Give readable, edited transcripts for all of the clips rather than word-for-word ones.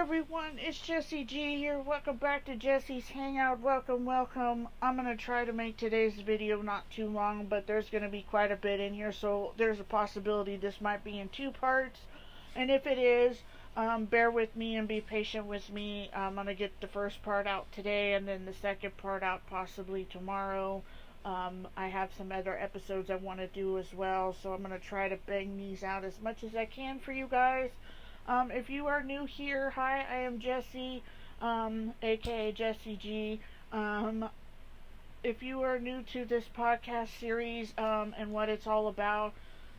everyone, it's Jessie G here. Welcome back to Jessie's Hangout. Welcome. I'm going to try to make today's video not too long, but there's going to be quite a bit in here, so there's a possibility this might be in two parts. And if it is, bear with me and be patient with me. I'm going to get the first part out today and then the second part out possibly tomorrow. I have some other episodes I want to do as well, so I'm going to try to bang these out as much as I can for you guys. If you are new here, hi, I am Jessie, aka Jessie G. If you are new to this podcast series and what it's all about,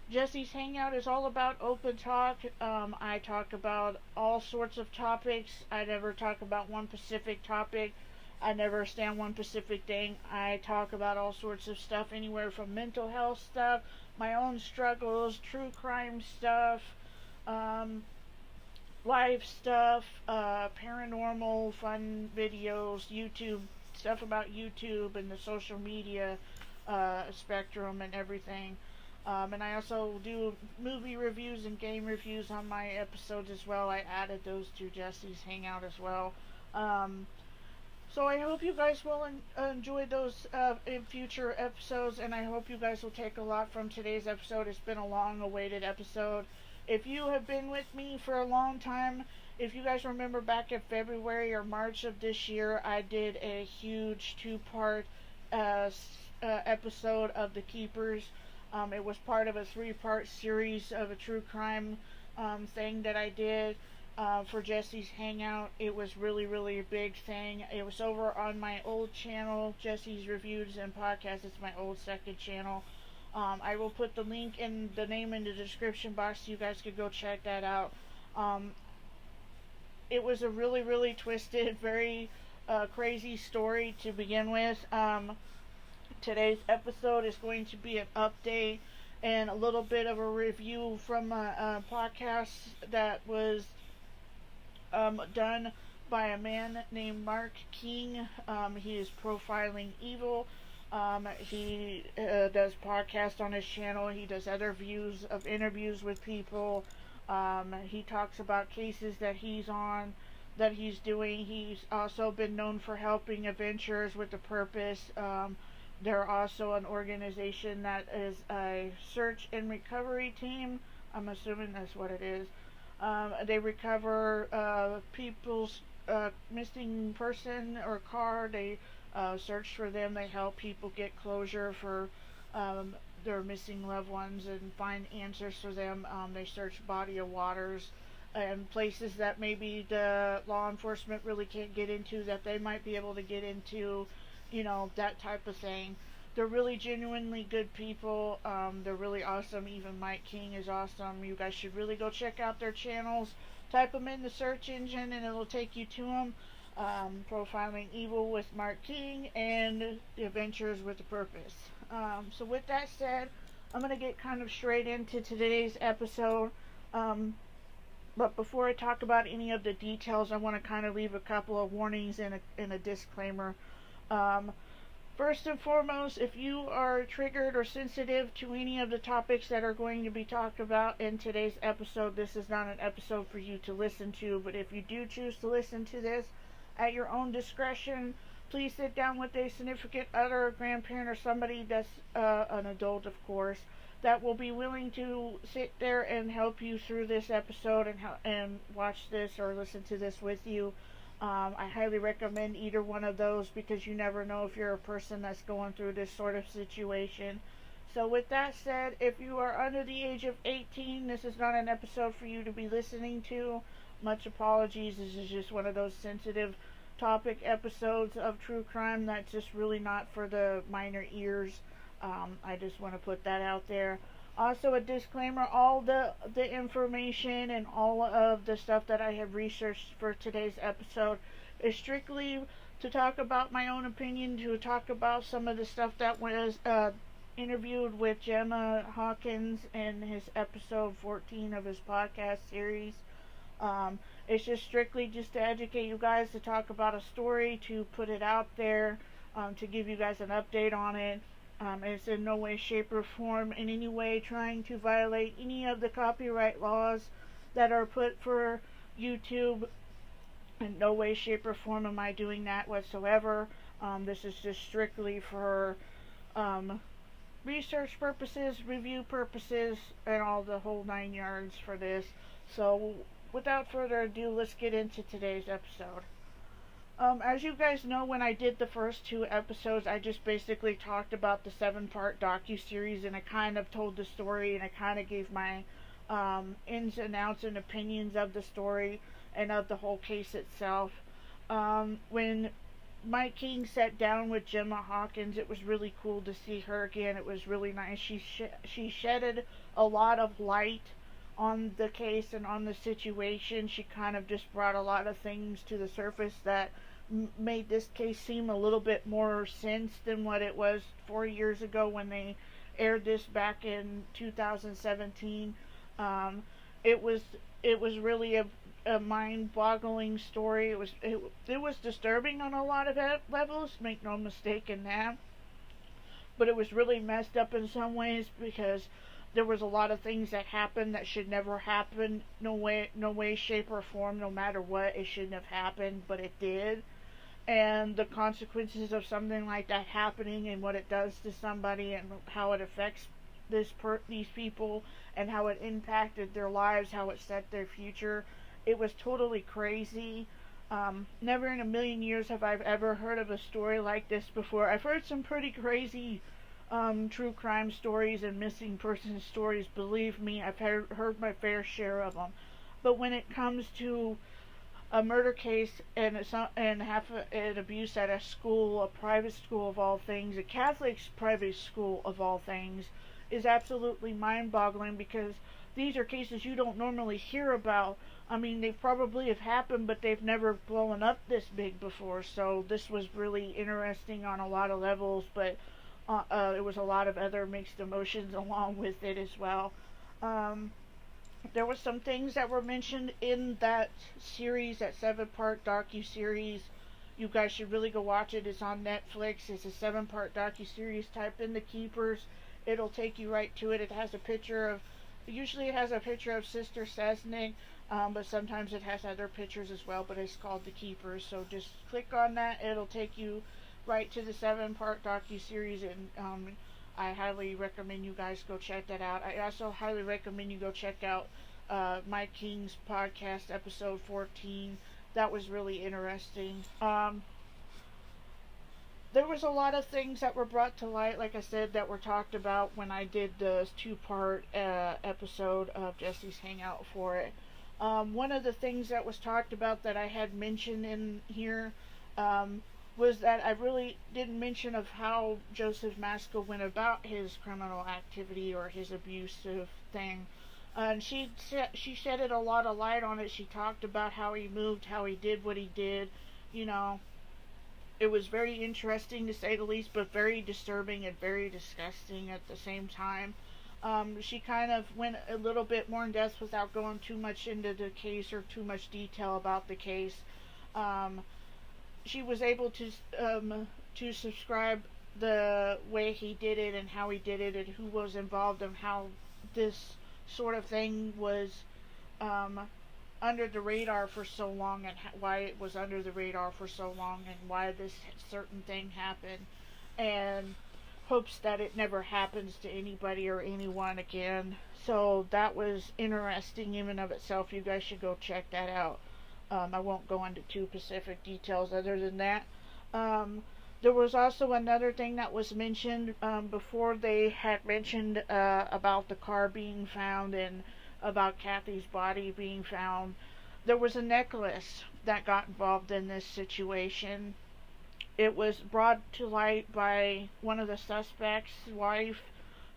Jessie's Hangout is all about open talk. I talk about all sorts of topics. I never talk about one specific topic. I never stand one specific thing. I talk about all sorts of stuff, anywhere from mental health stuff, my own struggles, true crime stuff, life stuff, paranormal, fun videos, YouTube, stuff about YouTube and the social media spectrum and everything. And I also do movie reviews and game reviews on my episodes as well. I added those to Jessie's Hangout as well. So I hope you guys will enjoy those in future episodes, and I hope you guys will take a lot from today's episode. It's been a long-awaited episode. If you have been with me for a long time, if you guys remember back in February or March of this year, I did a huge two-part episode of The Keepers. It was part of a three-part series of a true crime thing that I did for Jessie's Hangout. It was really a big thing. It was over on my old channel, Jessie's Reviews and Podcasts. It's my old second channel. I will put the link and the name in the description box so you guys could go check that out. It was a really twisted, very crazy story to begin with. Today's episode is going to be an update and a little bit of a review from a podcast that was done by a man named Mark King. He is profiling evil. He does podcasts on his channel. He does other views of interviews with people. He talks about cases that he's on, that he's doing. He's also been known for helping adventurers with a purpose. They're also an organization that is a search and recovery team. I'm assuming that's what it is. They recover people's missing person or car. They search for them. They help people get closure for their missing loved ones and find answers for them. They search body of waters and places that maybe the law enforcement really can't get into, that they might be able to get into, that type of thing. They're really genuinely good people. They're really awesome. Even Mike King is awesome. You guys should really go check out their channels. Type them in the search engine and it'll take you to them. Profiling Evil with Mark King and The Adventures with a Purpose. So with that said, I'm going to get kind of straight into today's episode. But before I talk about any of the details, I want to kind of leave a couple of warnings and a disclaimer. First and foremost, if you are triggered or sensitive to any of the topics that are going to be talked about in today's episode, this is not an episode for you to listen to. But if you do choose to listen to this at your own discretion, please sit down with a significant other, a grandparent, or somebody that's an adult, of course, that will be willing to sit there and help you through this episode and watch this or listen to this with you. I highly recommend either one of those because you never know if you're a person that's going through this sort of situation. So with that said, if you are under the age of 18, this is not an episode for you to be listening to. Much apologies. This is just one of those sensitive topic episodes of true crime that's just really not for the minor ears. I just want to put that out there. Also, a disclaimer, all the information and all of the stuff that I have researched for today's episode is strictly to talk about my own opinion, to talk about some of the stuff that was interviewed with Gemma Hawkins in his episode 14 of his podcast series. It's just strictly just to educate you guys, to talk about a story, to put it out there, to give you guys an update on it. It's in no way, shape, or form in any way trying to violate any of the copyright laws that are put for YouTube In no way, shape, or form am I doing that whatsoever. This is just strictly for um, research purposes, review purposes, and all the whole 9 yards for this. So, without further ado, let's get into today's episode. As you guys know, when I did the first 2 episodes, I just basically talked about the 7-part docu-series, and I kind of told the story, and I kind of gave my ins and outs and opinions of the story and of the whole case itself. When Mike King sat down with Gemma Hawkins, it was really cool to see her again. It was really nice. She shedded a lot of light on the case and on the situation. She kind of just brought a lot of things to the surface that made this case seem a little bit more sense than what it was 4 years ago when they aired this back in 2017. Um, it was really a mind-boggling story. It was disturbing on a lot of levels. Make no mistake in that. But it was really messed up in some ways because there was a lot of things that happened that should never happen. No way, shape, or form. No matter what, it shouldn't have happened, but it did. And the consequences of something like that happening and what it does to somebody and how it affects these people and how it impacted their lives, how it set their future. It was totally crazy. Never in a million years have I ever heard of a story like this before. I've heard some pretty crazy true crime stories and missing person stories. Believe me, I've heard my fair share of them. But when it comes to a murder case and an abuse at a school, a private school of all things, a Catholic private school of all things, is absolutely mind-boggling because these are cases you don't normally hear about. I mean, they probably have happened, but they've never blown up this big before. So this was really interesting on a lot of levels, but it was a lot of other mixed emotions along with it as well. There were some things that were mentioned in that series, that 7-part docu-series. You guys should really go watch it. It's on Netflix. It's a 7-part docu-series. Type in The Keepers. It'll take you right to it. Usually it has a picture of Sister Sesnick, but sometimes it has other pictures as well, but it's called The Keepers. So just click on that. It'll take you right to the 7-part docu-series, and I highly recommend you guys go check that out. I also highly recommend you go check out Mike King's podcast, episode 14. That was really interesting. There was a lot of things that were brought to light, like I said, that were talked about when I did the 2-part episode of Jessie's Hangout for it. One of the things that was talked about that I had mentioned in here was that I really didn't mention of how Joseph Maskell went about his criminal activity or his abusive thing. And she shedded a lot of light on it. She talked about how he moved, how he did what he did. You know, it was very interesting to say the least, but very disturbing and very disgusting at the same time. She kind of went a little bit more in depth without going too much into the case or too much detail about the case. She was able to subscribe the way he did it and how he did it and who was involved and how this sort of thing was under the radar for so long and why it was under the radar for so long and why this certain thing happened, and hopes that it never happens to anybody or anyone again. So that was interesting even of itself. You guys should go check that out. I won't go into too specific details other than that. There was also another thing that was mentioned before. They had mentioned about the car being found and about Kathy's body being found. There was a necklace that got involved in this situation. It was brought to light by one of the suspects' wife,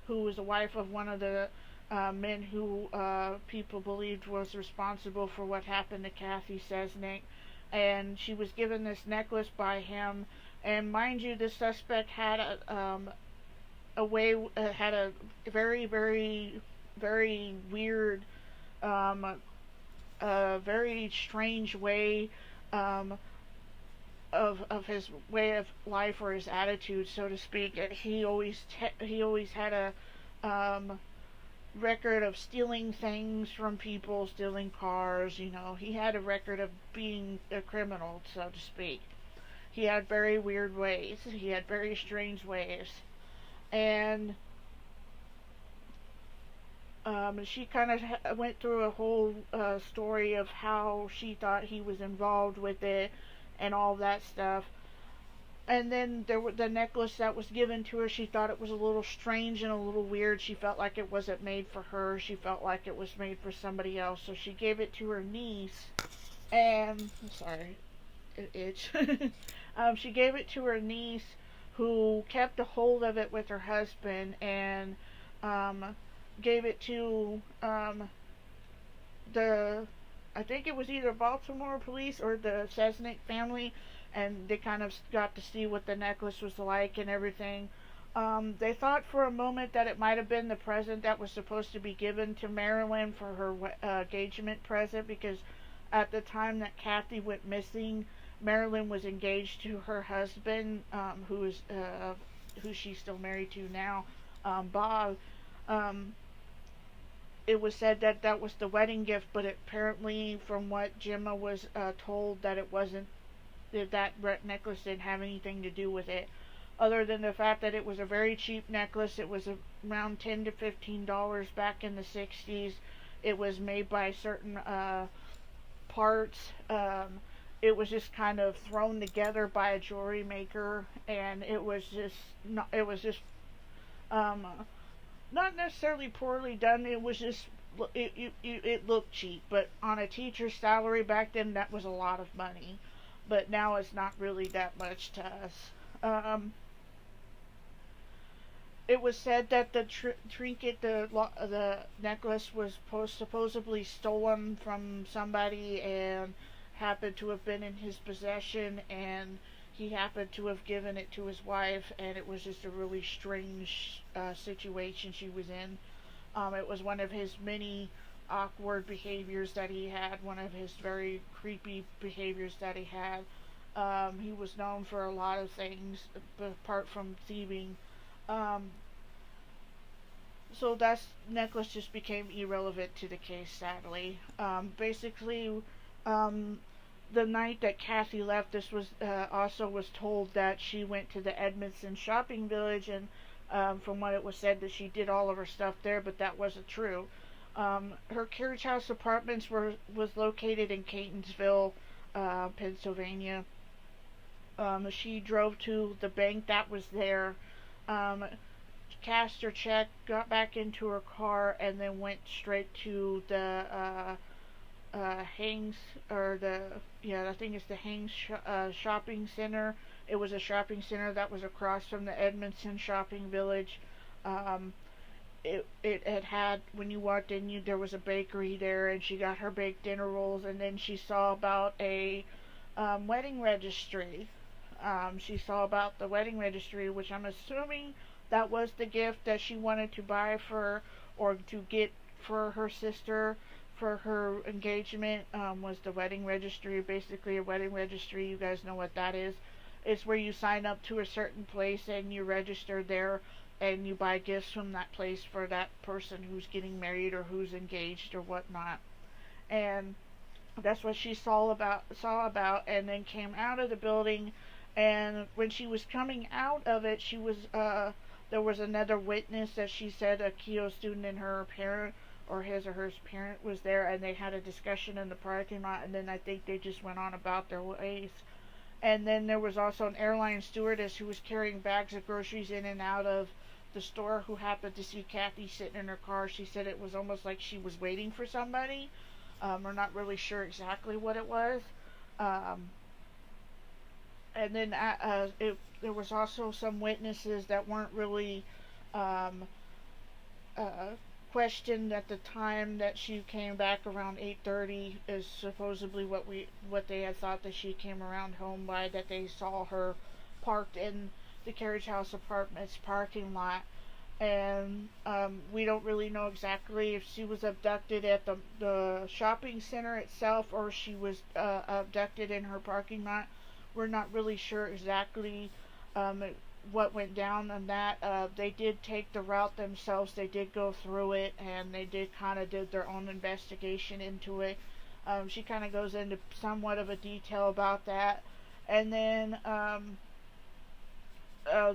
who was the wife of one of the men who people believed was responsible for what happened to Kathy Sesnick, and she was given this necklace by him. And mind you, this suspect had had a very, very, very weird, very strange way of his way of life or his attitude, so to speak. He always had record of stealing things from people, stealing cars. He had a record of being a criminal, so to speak. He had very weird ways. He had very strange ways. And she kind of went through a whole story of how she thought he was involved with it and all that stuff. And then the necklace that was given to her, she thought it was a little strange and a little weird. She felt like it wasn't made for her. She felt like it was made for somebody else. So she gave it to her niece. And, sorry, it itch. She gave it to her niece, who kept a hold of it with her husband, and gave it to the, I think it was either Baltimore police or the Cessnick family, and they kind of got to see what the necklace was like and everything. They thought for a moment that it might have been the present that was supposed to be given to Marilyn for her engagement present, because at the time that Kathy went missing, Marilyn was engaged to her husband, who she's still married to now, Bob. It was said that that was the wedding gift, but apparently, from what Gemma was told, that it wasn't. That necklace didn't have anything to do with it, other than the fact that it was a very cheap necklace. It was around $10 to $15 back in the 60s. It was made by certain parts. It was just kind of thrown together by a jewelry maker, and it was just not necessarily poorly done. It was just it looked cheap, but on a teacher's salary back then, that was a lot of money. But now it's not really that much to us. It was said that the trinket, the necklace, was supposedly stolen from somebody and happened to have been in his possession, and he happened to have given it to his wife, and it was just a really strange situation she was in. It was one of his many awkward behaviors that he had, one of his very creepy behaviors that he had. He was known for a lot of things apart from thieving. So that necklace just became irrelevant to the case, sadly. Basically, the night that Kathy left, this was also was told that she went to the Edmondson shopping village, and from what it was said, that she did all of her stuff there, but that wasn't true. Her carriage house apartments was located in Catonsville, Pennsylvania. She drove to the bank that was there, cashed her check, got back into her car, and then went straight to the Hangs, or I think it's the Hangs shopping center. It was a shopping center that was across from the Edmondson shopping village. It had, when you walked in, there was a bakery there, and she got her baked dinner rolls, and then she saw about a wedding registry. She saw about the wedding registry, which I'm assuming that was the gift that she wanted to buy for, or to get for her sister for her engagement, was the wedding registry. Basically, a wedding registry, you guys know what that is. It's where you sign up to a certain place and you register there, and you buy gifts from that place for that person who's getting married or who's engaged or whatnot. And that's what she saw about, and then came out of the building. And when she was coming out of it, she was there was another witness that she said a Keough student and her parent, or his or her parent, was there, and they had a discussion in the parking lot, and then I think they just went on about their ways. And then there was also an airline stewardess who was carrying bags of groceries in and out of the store, who happened to see Kathy sitting in her car. She said it was almost like she was waiting for somebody. We're not really sure exactly what it was. And then there was also some witnesses that weren't really questioned at the time that she came back around 8:30, is supposedly what they had thought that she came around home by, that they saw her parked in the carriage house apartments parking lot. And we don't really know exactly if she was abducted at the shopping center itself, or she was abducted in her parking lot. We're not really sure exactly. what went down on that. They did take the route themselves. They did go through it, and they did kind of did their own investigation into it. She kind of goes into somewhat of a detail about that. And then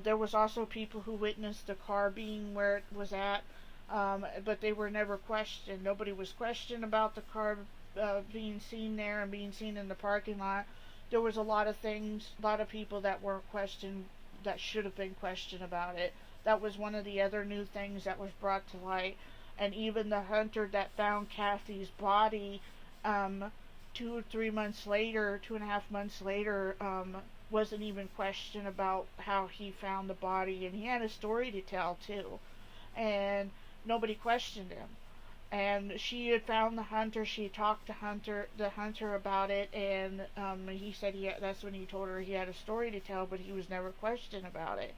there was also people who witnessed the car being where it was at, but they were never questioned. Nobody was questioned about the car being seen there and being seen in the parking lot. There was a lot of things, a lot of people that were questioned that should have been questioned about it. That was one of the other new things that was brought to light. And even the hunter that found Kathy's body, 2 or 3 months later, 2.5 months later, wasn't even questioned about how he found the body, and he had a story to tell too, and nobody questioned him. And she had found the hunter. She talked to the hunter about it, and he said that's when he told her he had a story to tell, but he was never questioned about it.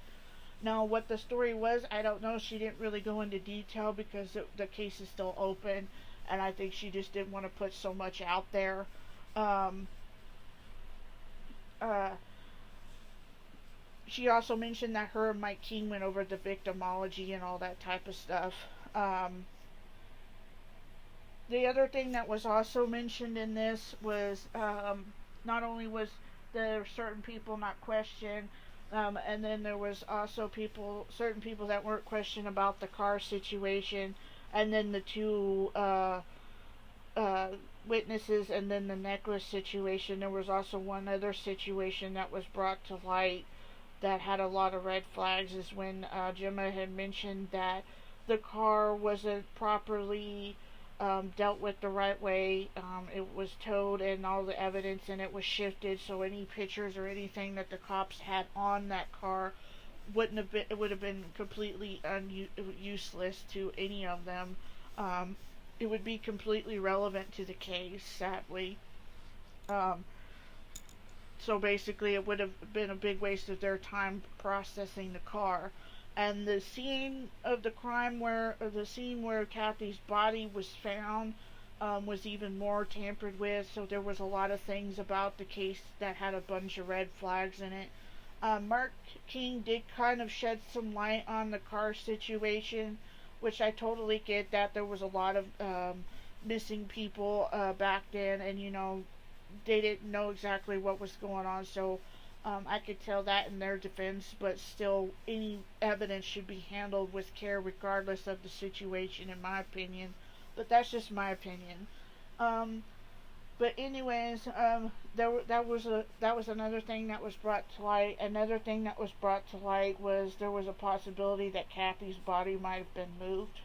Now, what the story was, I don't know. She didn't really go into detail because the case is still open, and I think she just didn't want to put so much out there. Um, uh, she also mentioned that her and Mike King went over the victimology and all that type of stuff. Um, the other thing that was also mentioned in this was not only was there certain people not questioned, and then there was also certain people that weren't questioned about the car situation, and then the two uh, witnesses, and then the necklace situation. There was also one other situation that was brought to light that had a lot of red flags, is when Gemma had mentioned that the car wasn't properly dealt with the right way. It was towed, and all the evidence in it was shifted, so any pictures or anything that the cops had on that car wouldn't have been, it would have been completely useless to any of them. It would be completely relevant to the case, sadly. Um, so basically, it would have been a big waste of their time processing the car. And the scene of the crime, the scene where Kathy's body was found, was even more tampered with. So there was a lot of things about the case that had a bunch of red flags in it. Mark King did kind of shed some light on the car situation, which I totally get that there was a lot of missing people back then, and they didn't know exactly what was going on, so I could tell that in their defense, but still, any evidence should be handled with care regardless of the situation, in my opinion. But that's just my opinion. Um, but anyways, that was another thing that was brought to light. Another thing that was brought to light was there was a possibility that Kathy's body might have been moved.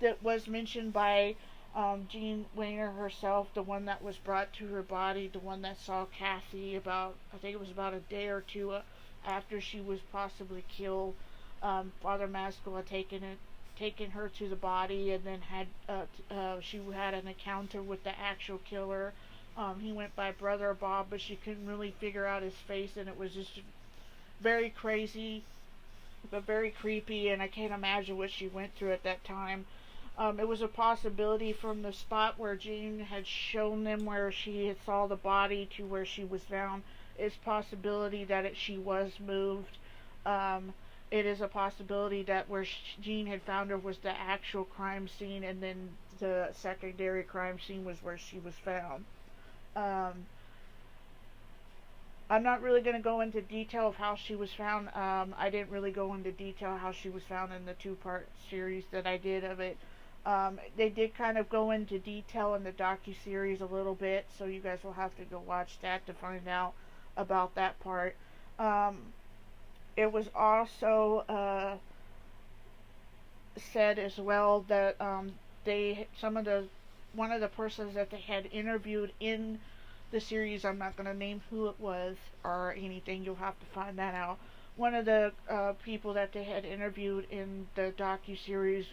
That was mentioned by Jean Weiner herself, the one that was brought to her body, the one that saw Kathy about, I think it was about a day or two after she was possibly killed. Father Maskell had taken her to the body, and then she had an encounter with the actual killer. He went by Brother Bob, but she couldn't really figure out his face, and it was just very crazy, but very creepy, and I can't imagine what she went through at that time. It was a possibility from the spot where Jean had shown them where she had saw the body to where she was found. It's possibility that she was moved. It is a possibility that where Jean had found her was the actual crime scene, and then the secondary crime scene was where she was found. Um, I'm not really going to go into detail of how she was found. I didn't really go into detail how she was found in the two-part series that I did of it. They did kind of go into detail in the docu-series a little bit, so you guys will have to go watch that to find out about that part. It was also said as well that one of the persons that they had interviewed in the series, I'm not going to name who it was or anything, you'll have to find that out. One of the people that they had interviewed in the docu-series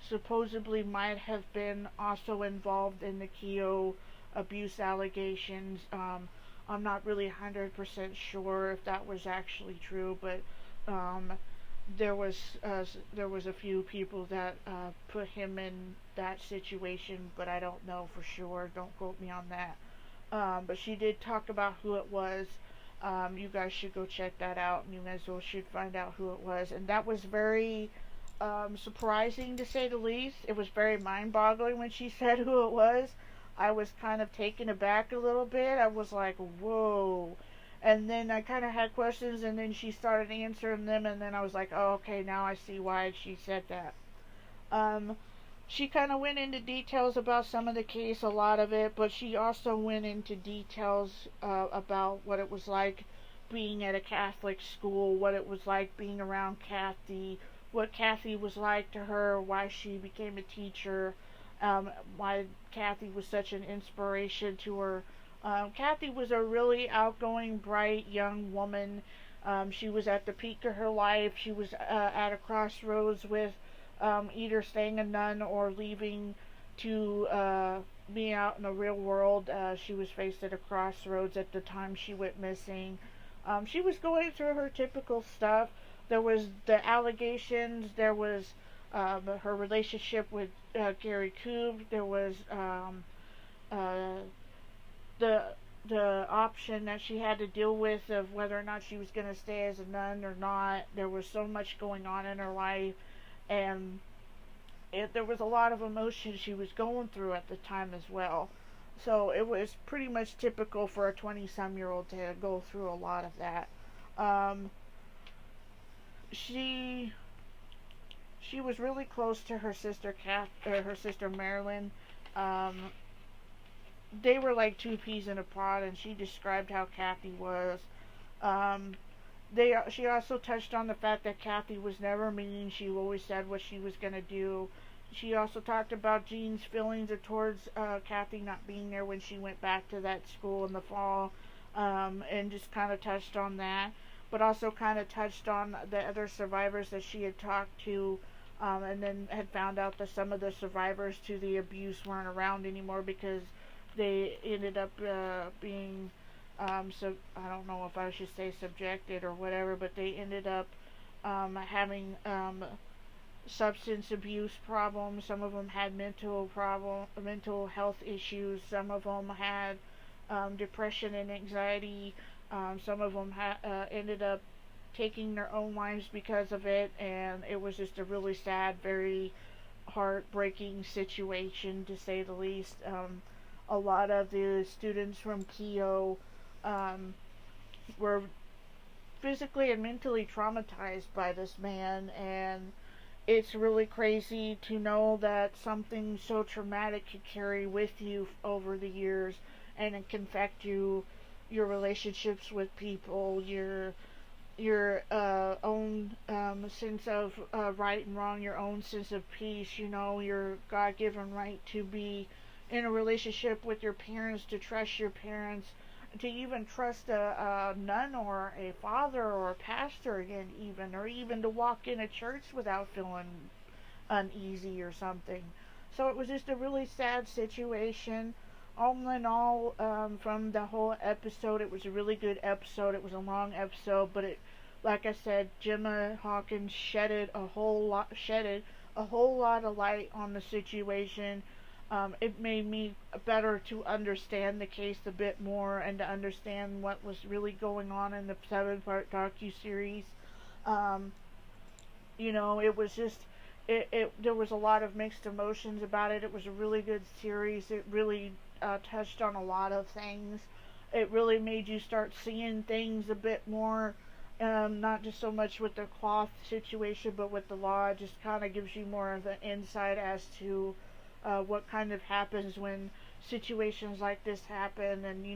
supposedly might have been also involved in the Keogh abuse allegations. I'm not really 100% sure if that was actually true, but there was a few people that put him in that situation, but I don't know for sure. Don't quote me on that. But she did talk about who it was, You guys should go check that out, and you guys should find out who it was. And that was very surprising, to say the least. It was very mind-boggling when she said who it was. I was kind of taken aback a little bit. I was like, whoa. And then I kind of had questions, and then she started answering them, and then I was like, oh, okay, now I see why she said that. Um, she kind of went into details about some of the case, a lot of it, but she also went into details about what it was like being at a Catholic school, what it was like being around Kathy, what Kathy was like to her, why she became a teacher, why Kathy was such an inspiration to her. Kathy was a really outgoing, bright, young woman. She was at the peak of her life. She was at a crossroads with either staying a nun or leaving to be out in the real world. She was faced at a crossroads at the time she went missing. She was going through her typical stuff. There was the allegations. There was her relationship with Gary Koob. There was uh, the option that she had to deal with of whether or not she was going to stay as a nun or not. There was so much going on in her life, and there was a lot of emotion she was going through at the time as well. So it was pretty much typical for a 20-some-year-old to go through a lot of that. Um, she she was really close to her sister her sister Marilyn. Um, they were like two peas in a pod, and she described how Kathy was. Um, she also touched on the fact that Kathy was never mean. She always said what she was gonna do. She also talked about Jean's feelings towards Kathy not being there when she went back to that school in the fall, and just kind of touched on that. But also kind of touched on the other survivors that she had talked to, and then had found out that some of the survivors to the abuse weren't around anymore because they ended up being so I don't know if I should say subjected or whatever, but they ended up having substance abuse problems. Some of them had mental health issues. Some of them had depression and anxiety. Some of them ended up taking their own lives because of it, and it was just a really sad, very heartbreaking situation, to say the least. A lot of the students from Keogh were physically and mentally traumatized by this man, and it's really crazy to know that something so traumatic could carry with you over the years, and it can affect your relationships with people, your own sense of right and wrong, your own sense of peace, your God-given right to be in a relationship with your parents, to trust your parents, to even trust a nun or a father or a pastor again, or even to walk in a church without feeling uneasy or something. So it was just a really sad situation. All in all, from the whole episode, it was a really good episode. It was a long episode, but like I said, Gemma Hawkins shedded a whole lot of light on the situation. It made me better to understand the case a bit more, and to understand what was really going on in the 7-part docu-series. It was just, there was a lot of mixed emotions about it. It was a really good series. It really touched on a lot of things. It really made you start seeing things a bit more, not just so much with the cloth situation, but with the law. It just kind of gives you more of an insight as to what kind of happens when situations like this happen. And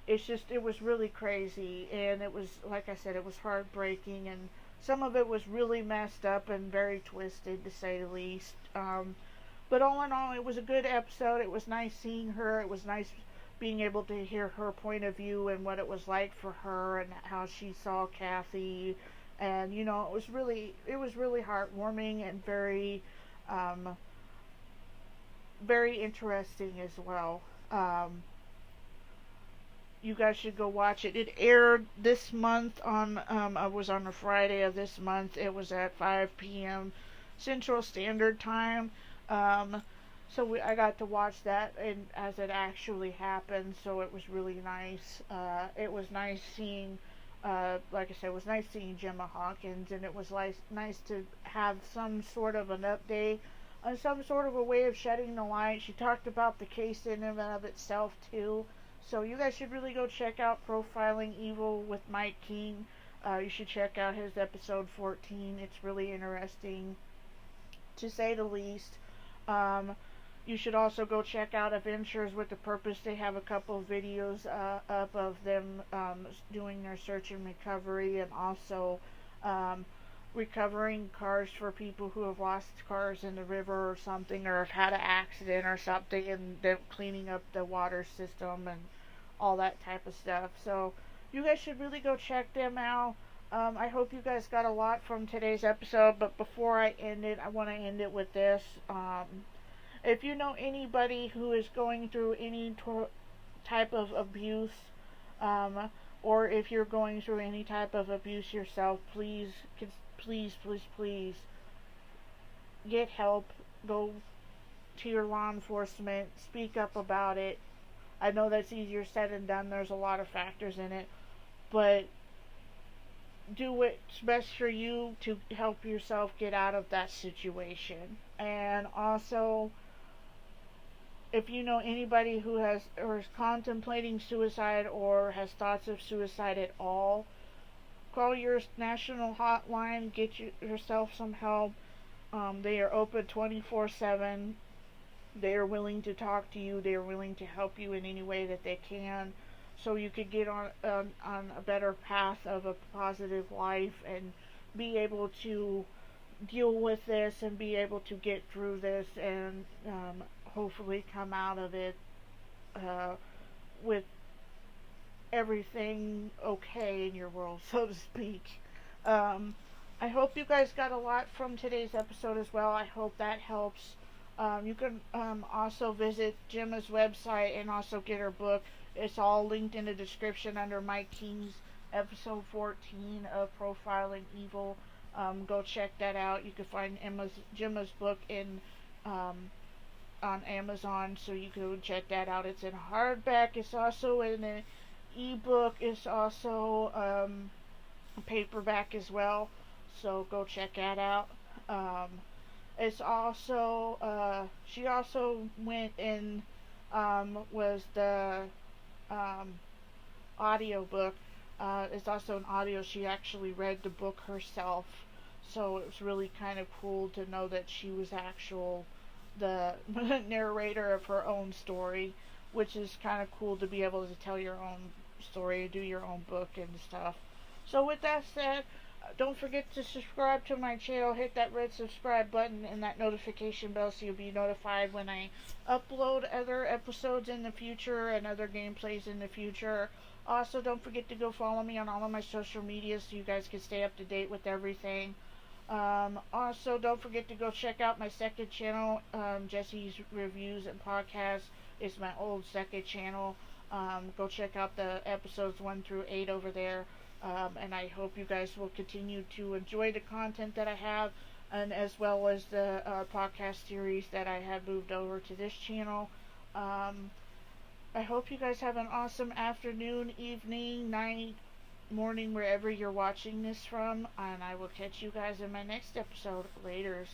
it was really crazy, and it was, like I said, it was heartbreaking, and some of it was really messed up and very twisted, to say the least. But all in all, it was a good episode. It was nice seeing her. It was nice being able to hear her point of view and what it was like for her, and how she saw Kathy. And it was really heartwarming, and very very interesting as well. You guys should go watch it. It aired this month on, it was on a Friday of this month. It was at 5 p.m. Central Standard Time. So I got to watch that and as it actually happened. So it was really nice. It was nice seeing, like I said, it was nice seeing Gemma Hawkins, and it was nice to have some sort of an update, some sort of a way of shedding the light. She talked about the case in and of itself too. So you guys should really go check out Profiling Evil with Mike King. You should check out his episode 14. It's really interesting, to say the least. Um, you should also go check out Adventures with the Purpose. They have a couple of videos up of them doing their search and recovery, and also um, recovering cars for people who have lost cars in the river or something, or have had an accident or something, and them cleaning up the water system and all that type of stuff. So you guys should really go check them out. I hope you guys got a lot from today's episode, but before I end it, I want to end it with this. If you know anybody who is going through any type of abuse, um, or if you're going through any type of abuse yourself, please get help. Go to your law enforcement, speak up about it. I know that's easier said than done. There's a lot of factors in it, but do what's best for you to help yourself get out of that situation. And also, if you know anybody who has or is contemplating suicide or has thoughts of suicide at all, call your national hotline, get yourself some help. They are open 24/7. They are willing to talk to you. They are willing to help you in any way that they can, so you could get on a better path of a positive life and be able to deal with this and be able to get through this and hopefully come out of it with everything okay in your world, so to speak. I hope you guys got a lot from today's episode as well. I hope that helps. You can also visit Gemma's website and also get her book. It's all linked in the description under Mike King's episode 14 of Profiling Evil. Go check that out. You can find Gemma's book on Amazon, so you can check that out. It's in hardback. It's also in an ebook. It's also a paperback as well. So go check that out. It's also she also went and was the audio book. It's also an audio. She actually read the book herself, so it was really kind of cool to know that she was the narrator of her own story, which is kind of cool to be able to tell your own story, do your own book and stuff. So with that said, don't forget to subscribe to my channel. Hit that red subscribe button and that notification bell so you'll be notified when I upload other episodes in the future and other gameplays in the future. Also, don't forget to go follow me on all of my social media so you guys can stay up to date with everything. Also, don't forget to go check out my second channel, Jessie's Reviews and Podcasts. It's my old second channel. Go check out the episodes 1 through 8 over there. And I hope you guys will continue to enjoy the content that I have, and as well as the podcast series that I have moved over to this channel. I hope you guys have an awesome afternoon, evening, night, morning, wherever you're watching this from, and I will catch you guys in my next episode. Laters.